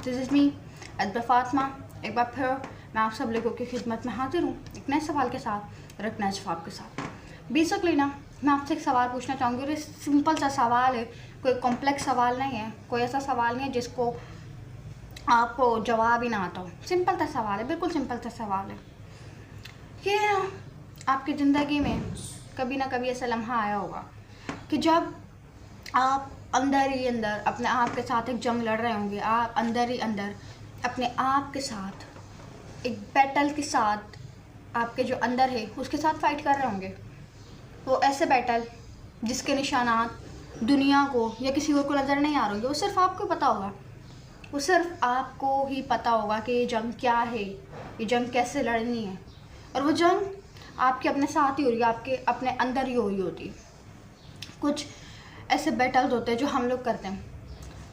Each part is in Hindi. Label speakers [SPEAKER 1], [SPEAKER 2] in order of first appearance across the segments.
[SPEAKER 1] दिस इज़ मी अदब फातिमा। एक बार फिर मैं आप सब लोगों की खिदमत में हाजिर हूँ एक नए सवाल के साथ और एक नए जवाब के साथ। बेसिकली ना मैं आपसे एक सवाल पूछना चाहूँगी और ये सिंपल सा सवाल है, कोई कॉम्प्लेक्स सवाल नहीं है, कोई ऐसा सवाल नहीं है जिसको आपको जवाब ही ना आता हो। सिंपल सा सवाल है, बिल्कुल सिंपल सा सवाल है। ये आपकी ज़िंदगी में कभी ना कभी ऐसा लम्हा आया होगा कि जब आप अंदर ही अंदर अपने आप के साथ एक जंग लड़ रहे होंगे, आप अंदर ही अंदर अपने आप के साथ एक बैटल के साथ आपके जो अंदर है उसके साथ फाइट कर रहे होंगे। वो ऐसे बैटल जिसके निशानात दुनिया को या किसी और को नज़र नहीं आ रहे होंगे, वो सिर्फ आपको पता होगा। वो सिर्फ आपको ही पता होगा कि ये जंग क्या है, ये जंग कैसे लड़नी है। और वो जंग आपके अपने साथ ही हो रही है, आपके अपने अंदर ही हो रही होती है। कुछ ऐसे बैटल्स होते हैं जो हम लोग करते हैं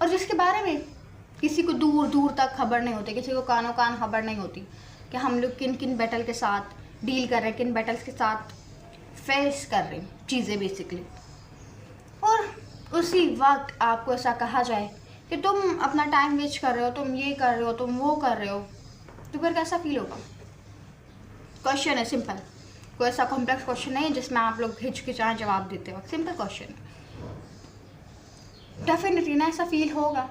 [SPEAKER 1] और जिसके बारे में किसी को दूर दूर तक खबर नहीं होती, किसी को कानों कान खबर नहीं होती कि हम लोग किन किन बैटल के साथ डील कर रहे हैं, किन बैटल्स के साथ फेस कर रहे हैं चीज़ें बेसिकली। और उसी वक्त आपको ऐसा कहा जाए कि तुम अपना टाइम वेस्ट कर रहे हो, तुम ये कर रहे हो, तुम वो कर रहे हो, तो फिर कैसा फील होगा? क्वेश्चन है सिंपल, कोई ऐसा कॉम्प्लेक्स क्वेश्चन नहीं है जिसमें आप लोग हिचकिचाएं जवाब देते हो। सिंपल क्वेश्चन है। डेफिनेटली ना ऐसा फील होगा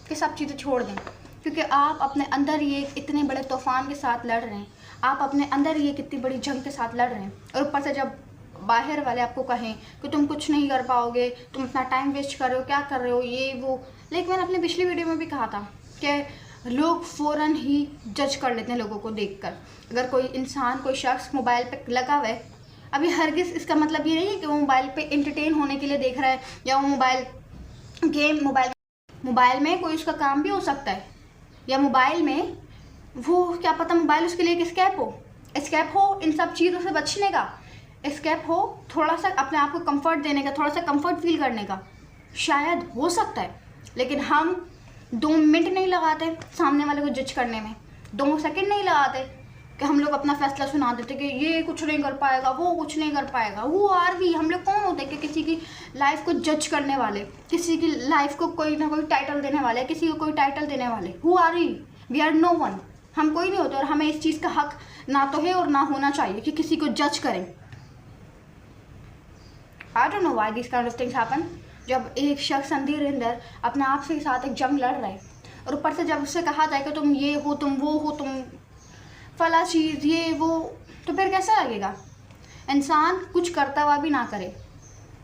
[SPEAKER 1] कि सब चीज़ें छोड़ दें, क्योंकि आप अपने अंदर ही एक इतने बड़े तूफान के साथ लड़ रहे हैं, आप अपने अंदर ही एक इतनी बड़ी जंग के साथ लड़ रहे हैं। और ऊपर से जब बाहर वाले आपको कहें कि तुम कुछ नहीं कर पाओगे, तुम अपना टाइम वेस्ट कर रहे हो, क्या कर रहे हो, ये वो। लेकिन मैंने अपनी पिछली वीडियो में भी कहा था कि लोग फ़ौरन ही जज कर लेते हैं लोगों को देखकर। अगर कोई इंसान, कोई शख्स मोबाइल पे लगा हुआ है, अभी हरगिज़ इसका मतलब ये नहीं है कि वो मोबाइल पे एंटरटेन होने के लिए देख रहा है या वो मोबाइल में कोई उसका काम भी हो सकता है, या मोबाइल में वो क्या पता मोबाइल उसके लिए एक स्केप हो इन सब चीज़ों से बचने का, स्केप हो थोड़ा सा अपने आप को कंफर्ट देने का, थोड़ा सा कंफर्ट फील करने का, शायद हो सकता है। लेकिन हम 2 मिनट नहीं लगाते सामने वाले को जज करने में, 2 सेकंड नहीं लगाते कि हम लोग अपना फैसला सुना देते कि ये कुछ नहीं कर पाएगा, वो कुछ नहीं कर पाएगा। वो आर वी हम लोग कौन होते हैं कि किसी की लाइफ को जज करने वाले, किसी की लाइफ को कोई ना कोई टाइटल देने वाले, किसी को कोई टाइटल देने वाले। Who are we are no one. हम कोई नहीं होते और हमें इस चीज़ का हक ना तो है और ना होना चाहिए कि किसी को जज करें। I don't know why this kind of things happen. जब एक शख्स अंदर अपने आप के साथ एक जंग लड़ रहा है और ऊपर से जब उससे कहा जाए कि तुम ये हो, तुम वो हो, तुम फला चीज़ ये वो, तो फिर कैसा लगेगा? इंसान कुछ करता हुआ भी ना करे,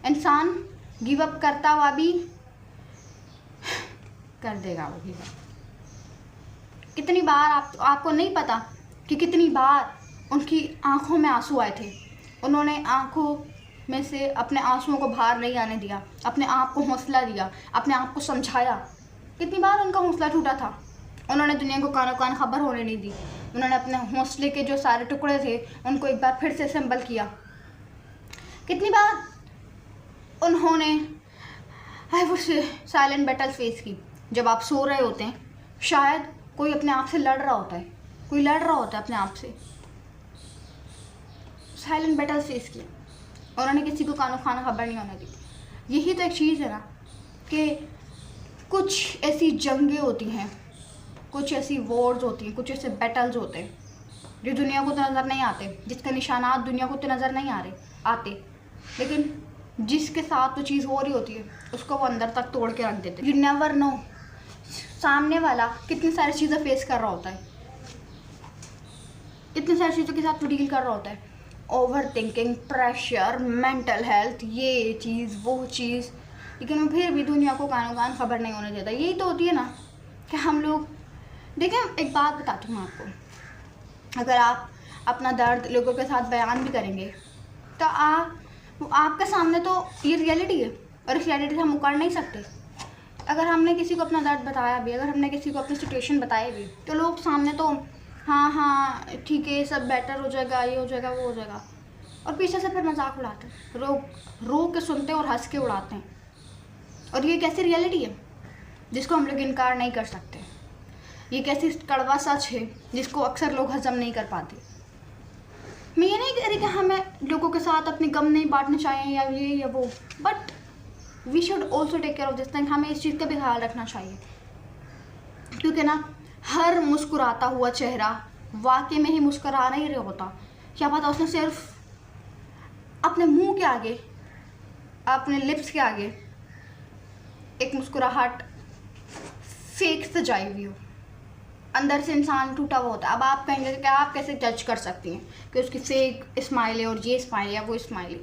[SPEAKER 1] इंसान गिव अप करता हुआ भी कर देगा। वो गिव अप कितनी बार आपको नहीं पता कि कितनी बार उनकी आंखों में आंसू आए थे। उन्होंने आंखों में से अपने आंसुओं को बाहर नहीं आने दिया, अपने आप को हौसला दिया, अपने आप को समझाया। कितनी बार उनका हौसला टूटा था, उन्होंने दुनिया को कानों कान खबर होने नहीं दी। उन्होंने अपने हौसले के जो सारे टुकड़े थे उनको एक बार फिर से असेंबल किया। कितनी बार उन्होंने I would say silent battle face की। जब आप सो रहे होते हैं, शायद कोई अपने आप से लड़ रहा होता है, कोई लड़ रहा होता है अपने आप से, साइलेंट बैटल फेस की। उन्होंने किसी को कानों खाना खबर नहीं होने दी। यही तो एक चीज़ है ना कि कुछ ऐसी जंगें होती हैं, कुछ ऐसी वॉर्स होती हैं, कुछ ऐसे बैटल्स होते हैं जो दुनिया को तो नज़र नहीं आते, जिसके निशानात दुनिया को तो नज़र नहीं आते, लेकिन जिसके साथ वो चीज़ हो रही होती है उसको वो अंदर तक तोड़ के रख देते। यू नेवर नो सामने वाला कितनी सारी चीज़ें फेस कर रहा होता है, इतनी सारी चीज़ों के साथ वो डील कर रहा होता है। Over thinking, pressure, mental health, ये चीज़ वो चीज़, लेकिन वो फिर भी दुनिया को कानों कान खबर नहीं होने देता। यही तो होती है ना कि हम लोग देखिए, एक बात बताती हूँ आपको। अगर आप अपना दर्द लोगों के साथ बयान भी करेंगे तो आपके सामने तो ये रियलिटी है और इस रियलिटी से हम मुकर नहीं सकते। अगर हमने किसी को अपना दर्द बताया भी, अगर हमने किसी को अपनी सिचुएशन बताई भी, तो लोग सामने तो हाँ ठीक है, सब बेटर हो जाएगा, ये हो जाएगा, वो हो जाएगा, और पीछे से फिर मजाक उड़ाते हैं, रो के सुनते हैं और हंस के उड़ाते हैं। और ये कैसी रियलिटी है जिसको हम लोग इनकार नहीं कर सकते। ये कैसी कड़वा सच है जिसको अक्सर लोग हजम नहीं कर पाते। मैं ये नहीं कह रही कि हमें लोगों के साथ अपने गम नहीं बांटने चाहिए या ये या वो, but we should also take care of this thing. हमें इस चीज़ का भी ख्याल रखना चाहिए क्योंकि ना हर मुस्कुराता हुआ चेहरा वाकई में ही मुस्कुरा नहीं रहा होता। क्या पता उसने सिर्फ अपने मुंह के आगे, अपने लिप्स के आगे एक मुस्कुराहट फेक सजाई हुई हो, अंदर से इंसान टूटा हुआ होता है। अब आप कहेंगे कि आप कैसे जज कर सकती हैं कि उसकी फेक स्माइल है और ये स्माइल है या वो स्माइल है।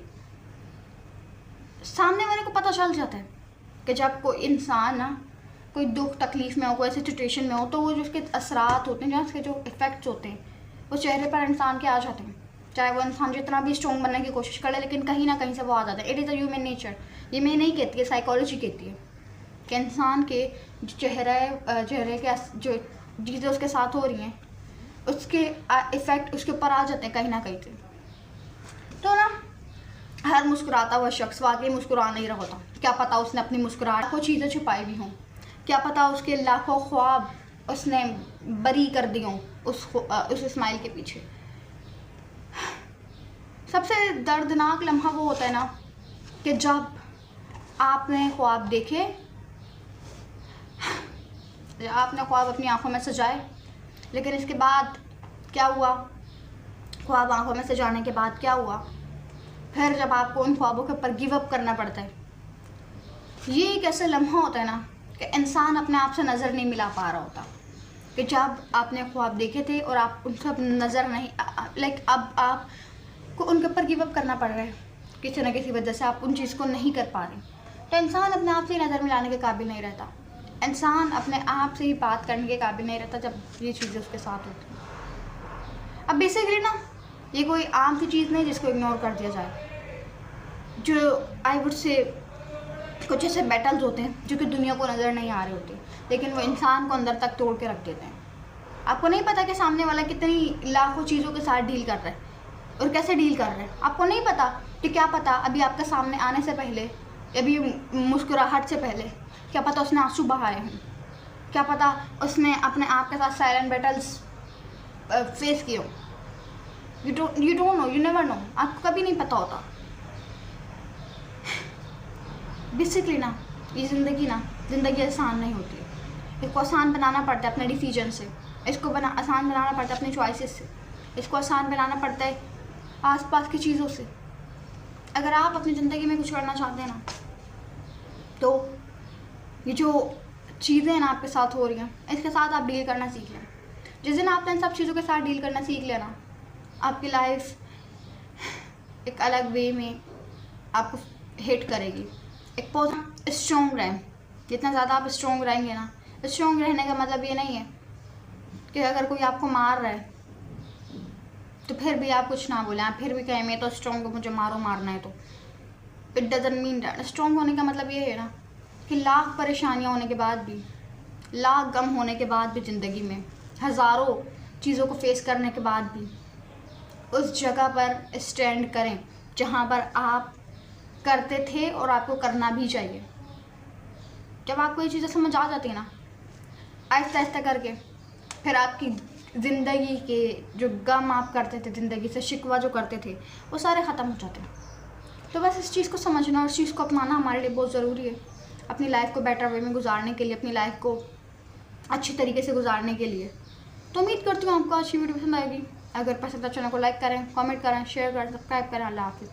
[SPEAKER 1] सामने वाले को पता चल जाता है कि जब कोई इंसान ना कोई दुख तकलीफ़ में हो, कोई ऐसी सिचुएशन में हो, तो वो जो उसके असरात होते हैं, जो उसके जो इफ़ेक्ट्स होते हैं, वो चेहरे पर इंसान के आ जाते हैं। चाहे वो इंसान जितना भी स्ट्रॉन्ग बनने की कोशिश करे, लेकिन कहीं ना कहीं से वो आ जाता है। It is a human nature. ये मैं नहीं कहती है, साइकोलॉजी कहती है कि इंसान के चेहरे के जो चीज़ें उसके साथ हो रही हैं, उसके इफ़ेक्ट उसके ऊपर आ जाते हैं कहीं ना कहीं से। तो ना हर मुस्कुराता हुआ शख्स वाकई मुस्कुरा नहीं रहा होता। क्या पता उसने अपनी मुस्कुराहट को चीज़ें छुपाई भी हों, क्या पता उसके लाखों ख्वाब उसने बरी कर दी हों उस स्माइल के पीछे। सबसे दर्दनाक लम्हा वो होता है ना कि जब आपने ख्वाब देखे, आपने ख्वाब अपनी आंखों में सजाए, लेकिन इसके बाद क्या हुआ, ख्वाब आंखों में सजाने के बाद क्या हुआ, फिर जब आपको उन ख्वाबों के ऊपर गिव अप करना पड़ता है। ये एक ऐसा लम्हा होता है ना कि इंसान अपने आप से नज़र नहीं मिला पा रहा होता, कि जब आपने ख्वाब देखे थे और आप उनसे अब नज़र नहीं अब आपको उनके ऊपर गिव अप करना पड़ रहा है किसी न किसी वजह से, आप उन चीज़ को नहीं कर पा रहे। तो इंसान अपने आप से ही नज़र मिलाने के काबिल नहीं रहता, इंसान अपने आप से ही बात करने के काबिल नहीं रहता जब ये चीज़ें उसके साथ होती हैं। अब बेसिकली ना ये कोई आम सी चीज़ नहीं जिसको इग्नोर कर दिया जाए। जो आई वुड से कुछ ऐसे बैटल्स होते हैं जो कि दुनिया को नज़र नहीं आ रहे होते, लेकिन वो इंसान को अंदर तक तोड़ के रख देते हैं। आपको नहीं पता कि सामने वाला कितनी लाखों चीज़ों के साथ डील कर रहा है और कैसे डील कर रहा है। आपको नहीं पता कि क्या पता अभी आपके सामने आने से पहले, अभी मुस्कुराहट से पहले, क्या पता उसने आंसू बहाए हैं, क्या पता उसने अपने आप के साथ साइलेंट बैटल्स फेस किए हो। You don't know, you never know, आपको कभी नहीं पता होता। बेसिकली ना ये ज़िंदगी आसान नहीं होती है। इसको आसान बनाना पड़ता है अपने डिसीजन से, इसको आसान बनाना पड़ता है अपने चॉइसेस से, इसको आसान बनाना पड़ता है आसपास की चीज़ों से। अगर आप अपनी ज़िंदगी में कुछ करना चाहते हैं ना, तो ये जो चीज़ें ना आपके साथ हो रही हैं, इसके साथ आप डील करना सीख लें। जिस दिन आपने इन सब चीज़ों के साथ डील करना सीख लिया ना, आपकी लाइफ एक अलग वे में आपको हिट करेगी। एक बहुत स्ट्रॉन्ग रहें, जितना ज़्यादा आप स्ट्रॉन्ग रहेंगे ना, स्ट्रॉन्ग रहने का मतलब ये नहीं है कि अगर कोई आपको मार रहा है तो फिर भी आप कुछ ना बोलें, आप फिर भी कहें मैं तो स्ट्रॉन्ग हूँ, मुझे मारना है। तो it doesn't mean that. Strong होने का मतलब ये है ना कि लाख परेशानियाँ होने के बाद भी, लाख गम होने के बाद भी, ज़िंदगी में हज़ारों चीज़ों को फेस करने के बाद भी उस जगह पर स्टैंड करें जहाँ पर आप करते थे और आपको करना भी चाहिए। जब आपको ये चीज़ें समझ आ जाती है ना, आहिस्ता आहिस्ता करके फिर आपकी ज़िंदगी के जो गम आप करते थे, ज़िंदगी से शिकवा जो करते थे, वो सारे ख़त्म हो जाते हैं। तो बस इस चीज़ को समझना और इस चीज़ को अपनाना हमारे लिए बहुत ज़रूरी है, अपनी लाइफ को बेटर वे में गुजारने के लिए, अपनी लाइफ को अच्छी तरीके से गुजारने के लिए। तो उम्मीद करती हूँ आपको अच्छी वीडियो पसंद आएगी। अगर पसंद है चैनल को लाइक करें, कमेंट करें, शेयर करें, सब्सक्राइब करें। अल्लाह हाफ़िज़।